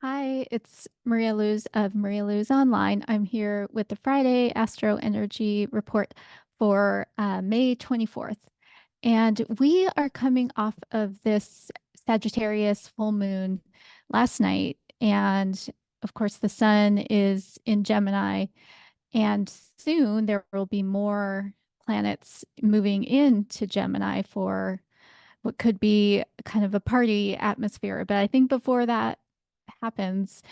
Hi, it's Maria Luz of Maria Luz Online. I'm here with the Friday Astro Energy Report for May 24th. And we are coming off of this Sagittarius full moon last night. And of course, the sun is in Gemini. And soon there will be more planets moving into Gemini for what could be kind of a party atmosphere. But I think before that happens,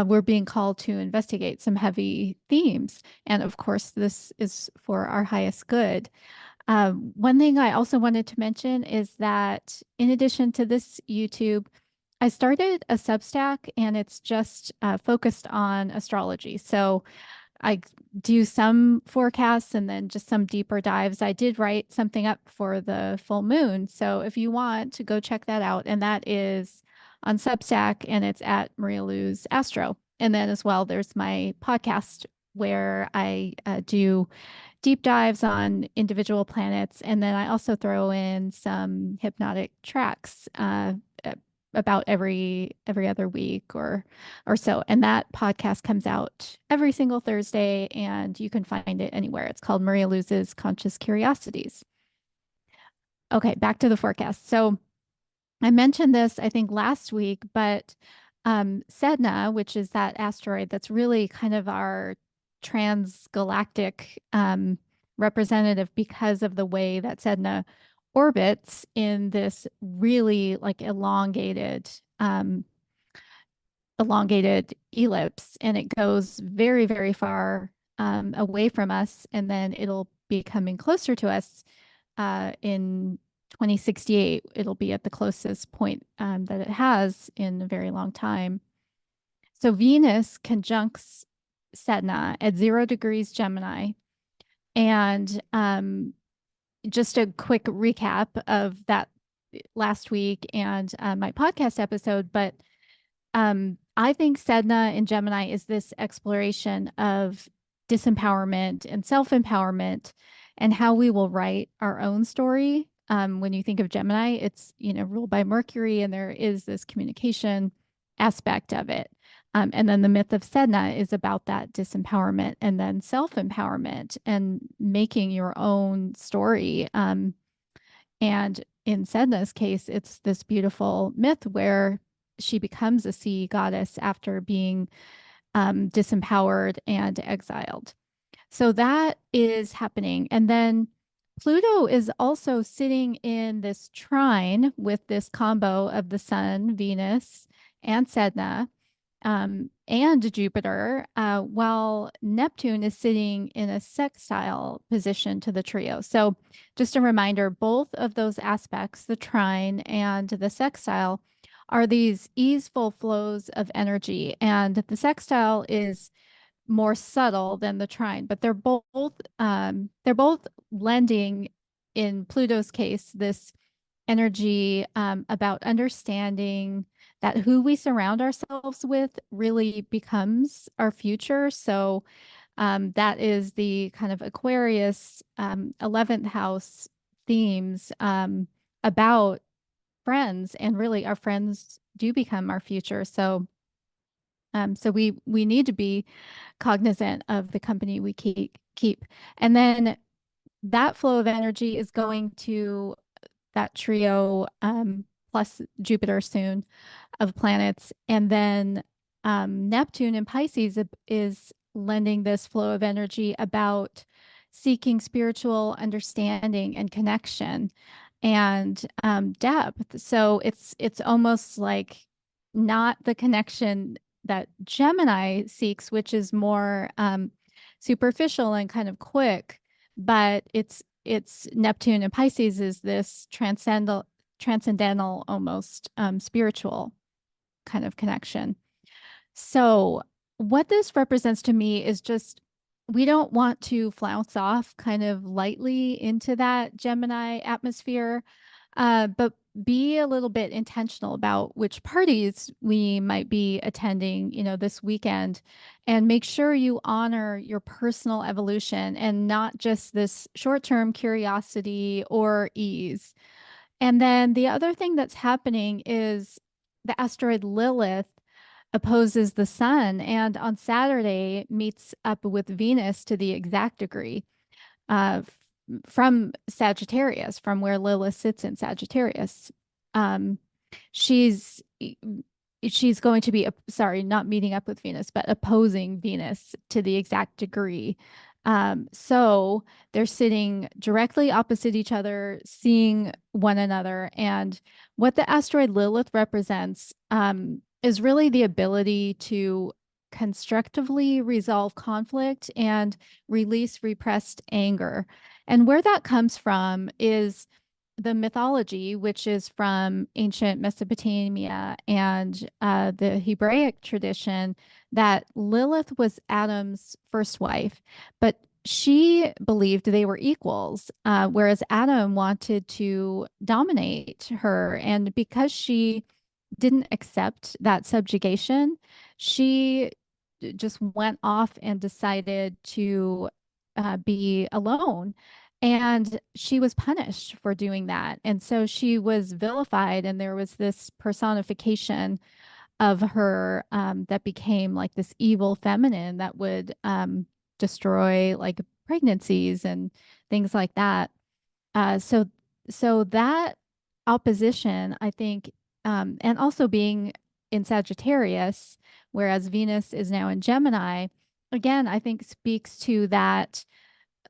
we're being called to investigate some heavy themes. And of course, this is for our highest good. One thing I also wanted to mention is that in addition to this YouTube, I started a Substack and it's just focused on astrology. So I do some forecasts and then just some deeper dives. I did write something up for the full moon. So if you want to go check that out, and that is on Substack and it's at Maria Lou's Astro. And then as well, there's my podcast where I do deep dives on individual planets. And then I also throw in some hypnotic tracks about every other week or so. And that podcast comes out every single Thursday, and you can find it anywhere. It's called Maria Luz's Conscious Curiosities. Okay, back to the forecast. So I mentioned this, I think, last week, but Sedna, which is that asteroid that's really kind of our transgalactic representative because of the way that Sedna orbits in this really like elongated ellipse, and it goes very, very far away from us, and then it'll be coming closer to us in 2068. It'll be at the closest point that it has in a very long time. So Venus conjuncts Sedna at 0 degrees Gemini. And just a quick recap of that last week and my podcast episode, but I think Sedna in Gemini is this exploration of disempowerment and self-empowerment and how we will write our own story. When you think of Gemini, it's, ruled by Mercury, and there is this communication aspect of it. And then the myth of Sedna is about that disempowerment and then self-empowerment and making your own story. And in Sedna's case, it's this beautiful myth where she becomes a sea goddess after being disempowered and exiled. So that is happening. And then Pluto is also sitting in this trine with this combo of the Sun, Venus, and Sedna, and Jupiter, while Neptune is sitting in a sextile position to the trio. So just a reminder, both of those aspects, the trine and the sextile, are these easeful flows of energy. And the sextile is more subtle than the trine, but they're both lending, in Pluto's case, this energy about understanding that who we surround ourselves with really becomes our future. So that is the kind of Aquarius 11th house themes about friends, and really our friends do become our future. So we need to be cognizant of the company we keep. And then that flow of energy is going to that trio plus Jupiter soon of planets. And then Neptune in Pisces is lending this flow of energy about seeking spiritual understanding and connection and depth. So it's almost like not the connection that Gemini seeks, which is more superficial and kind of quick, but it's Neptune and Pisces is this transcendental, almost spiritual kind of connection. So what this represents to me is just we don't want to flounce off kind of lightly into that Gemini atmosphere, but be a little bit intentional about which parties we might be attending, this weekend, and make sure you honor your personal evolution and not just this short-term curiosity or ease. And then the other thing that's happening is the asteroid Lilith. opposes the sun, and on Saturday meets up with Venus to the exact degree uh, from Sagittarius, from where Lilith sits in Sagittarius. Um, she's she's going to be, sorry, not meeting up with Venus, but opposing Venus to the exact degree. So they're sitting directly opposite each other, seeing one another. And what the asteroid Lilith represents is really the ability to constructively resolve conflict and release repressed anger. And where that comes from is the mythology, which is from ancient Mesopotamia and the Hebraic tradition, that Lilith was Adam's first wife, but she believed they were equals, whereas Adam wanted to dominate her. And because she didn't accept that subjugation, she just went off and decided to be alone. And she was punished for doing that. And so she was vilified, and there was this personification of her that became like this evil feminine that would destroy like pregnancies and things like that. So, so that opposition, I think, and also being in Sagittarius, whereas Venus is now in Gemini, again, I think speaks to that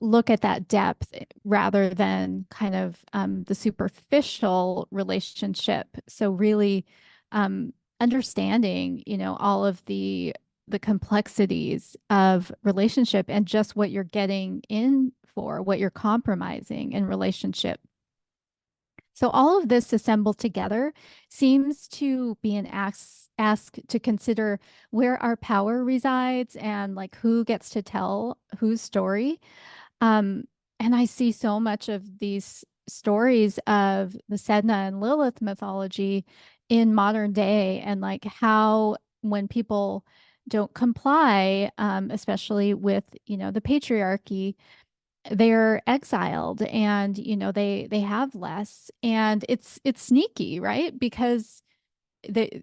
look at that depth rather than kind of the superficial relationship. So really understanding, all of the complexities of relationship and just what you're getting in for, what you're compromising in relationship. So all of this assembled together seems to be an ask to consider where our power resides and like who gets to tell whose story. um, and I see so much of these stories of the Sedna and Lilith mythology in modern day, and like how when people don't comply, especially with, the patriarchy, they're exiled, and they have less, and it's sneaky, right? Because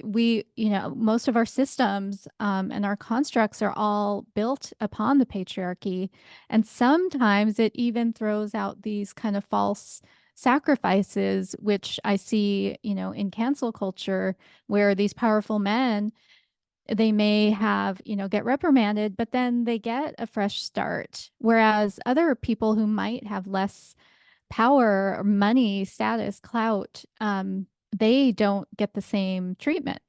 we, most of our systems and our constructs are all built upon the patriarchy. And sometimes it even throws out these kind of false sacrifices, which I see, in cancel culture, where these powerful men, they may have, get reprimanded, but then they get a fresh start. Whereas other people who might have less power, money, status, clout, they don't get the same treatment.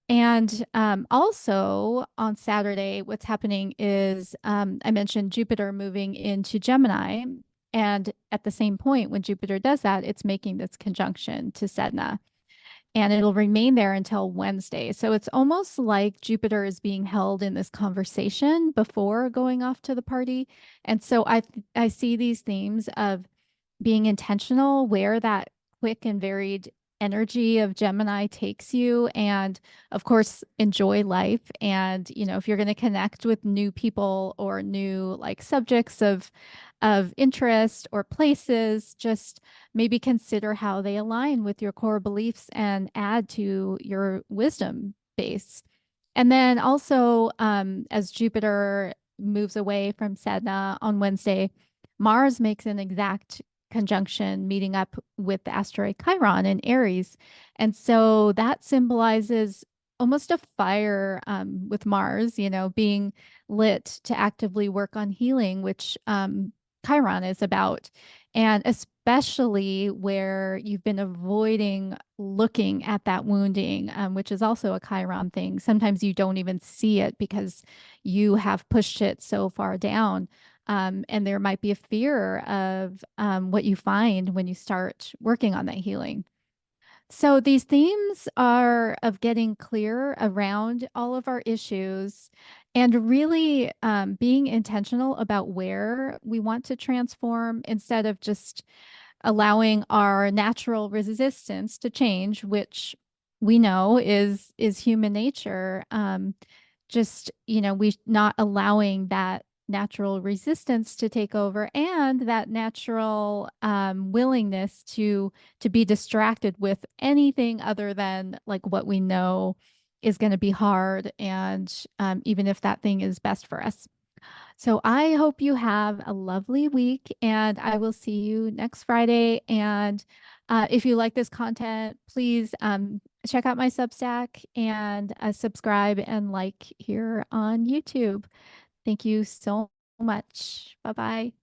And also on Saturday, what's happening is I mentioned Jupiter moving into Gemini. And at the same point, when Jupiter does that, it's making this conjunction to Sedna. And it'll remain there until Wednesday. So it's almost like Jupiter is being held in this conversation before going off to the party. And so I see these themes of being intentional where that quick and varied energy of Gemini takes you, and of course enjoy life. And if you're going to connect with new people or new like subjects of interest or places, just maybe consider how they align with your core beliefs and add to your wisdom base. And then also, as Jupiter moves away from Sedna on Wednesday, Mars makes an exact conjunction, meeting up with the asteroid Chiron in Aries. And so that symbolizes almost a fire with Mars, being lit to actively work on healing, which Chiron is about. And especially where you've been avoiding looking at that wounding, which is also a Chiron thing. Sometimes you don't even see it because you have pushed it so far down. And there might be a fear of what you find when you start working on that healing. So these themes are of getting clear around all of our issues and really being intentional about where we want to transform instead of just allowing our natural resistance to change, which we know is human nature. Just, we not allowing that natural resistance to take over, and that natural willingness to be distracted with anything other than like what we know is going to be hard, and even if that thing is best for us. So I hope you have a lovely week, and I will see you next Friday. And if you like this content, please check out my Substack and subscribe and like here on YouTube. Thank you so much. Bye bye.